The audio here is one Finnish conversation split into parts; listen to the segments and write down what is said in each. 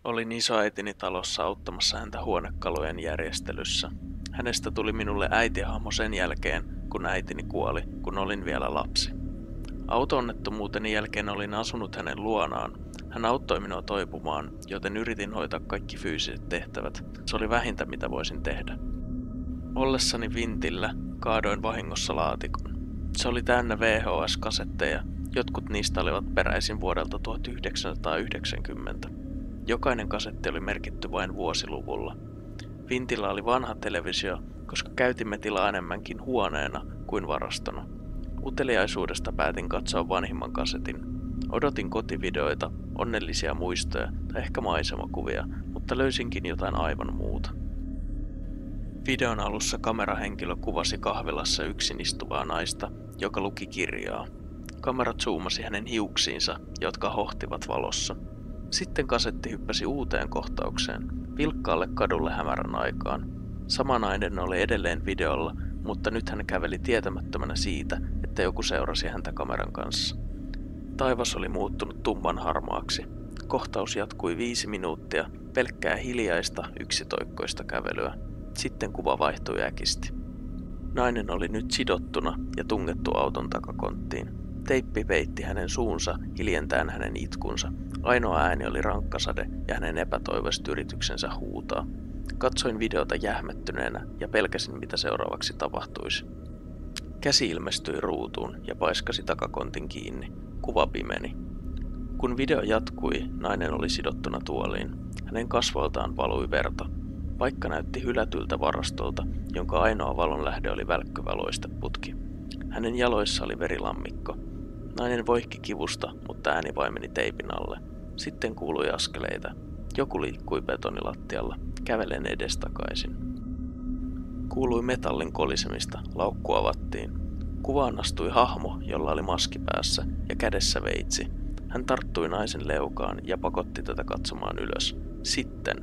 Olin isoäitini talossa auttamassa häntä huonekalujen järjestelyssä. Hänestä tuli minulle äitihahmo sen jälkeen, kun äitini kuoli, kun olin vielä lapsi. Auto-onnettomuuteni jälkeen olin asunut hänen luonaan. Hän auttoi minua toipumaan, joten yritin hoitaa kaikki fyysiset tehtävät. Se oli vähintä, mitä voisin tehdä. Ollessani vintillä kaadoin vahingossa laatikon. Se oli täynnä VHS-kasetteja. Jotkut niistä olivat peräisin vuodelta 1990. Jokainen kasetti oli merkitty vain vuosiluvulla. Vintillä oli vanha televisio, koska käytimme tilaa enemmänkin huoneena kuin varastona. Uteliaisuudesta päätin katsoa vanhimman kasetin. Odotin kotivideoita, onnellisia muistoja tai ehkä maisemakuvia, mutta löysinkin jotain aivan muuta. Videon alussa kamerahenkilö kuvasi kahvilassa yksin istuvaa naista, joka luki kirjaa. Kamera zoomasi hänen hiuksiinsa, jotka hohtivat valossa. Sitten kasetti hyppäsi uuteen kohtaukseen, vilkkaalle kadulle hämärän aikaan. Sama nainen oli edelleen videolla, mutta nyt hän käveli tietämättömänä siitä, että joku seurasi häntä kameran kanssa. Taivas oli muuttunut tumman harmaaksi. Kohtaus jatkui 5 minuuttia, pelkkää hiljaista, yksitoikkoista kävelyä. Sitten kuva vaihtui äkisti. Nainen oli nyt sidottuna ja tungettu auton takakonttiin. Teippi peitti hänen suunsa, hiljentäen hänen itkunsa. Ainoa ääni oli rankkasade ja hänen epätoivoiset yrityksensä huutaa. Katsoin videota jähmettyneenä ja pelkäsin, mitä seuraavaksi tapahtuisi. Käsi ilmestyi ruutuun ja paiskasi takakontin kiinni. Kuva pimeni. Kun video jatkui, nainen oli sidottuna tuoliin. Hänen kasvoiltaan valui verta. Paikka näytti hylätyltä varastolta, jonka ainoa valonlähde oli välkkyvä loisteputki. Hänen jaloissa oli verilammikko. Nainen voihki kivusta, mutta ääni vaimeni teipin alle. Sitten kuului askeleita. Joku liikkui betonilattialla, kävelen edestakaisin. Kuului metallin kolisemista, laukku avattiin. Kuvaan astui hahmo, jolla oli maski päässä ja kädessä veitsi. Hän tarttui naisen leukaan ja pakotti tätä katsomaan ylös. Sitten,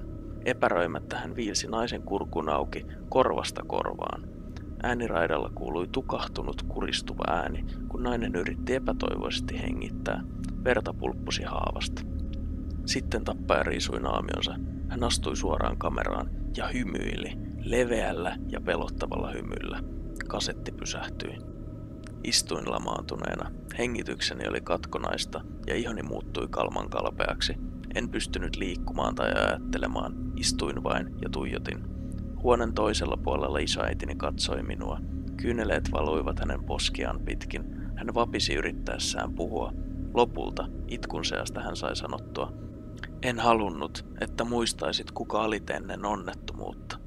epäröimättä hän viilsi naisen kurkun auki korvasta korvaan. Ääniraidalla kuului tukahtunut, kuristuva ääni, kun nainen yritti epätoivoisesti hengittää. Verta pulppusi haavasta. Sitten tappaja riisui naamionsa. Hän astui suoraan kameraan ja hymyili, leveällä ja pelottavalla hymyllä. Kasetti pysähtyi. Istuin lamaantuneena. Hengitykseni oli katkonaista ja ihoni muuttui kalman kalpeaksi. En pystynyt liikkumaan tai ajattelemaan. Istuin vain ja tuijotin. Huoneen toisella puolella isoäitini katsoi minua. Kyyneleet valuivat hänen poskiaan pitkin. Hän vapisi yrittäessään puhua. Lopulta itkun seasta hän sai sanottua: "En halunnut, että muistaisit, kuka olit ennen onnettomuutta."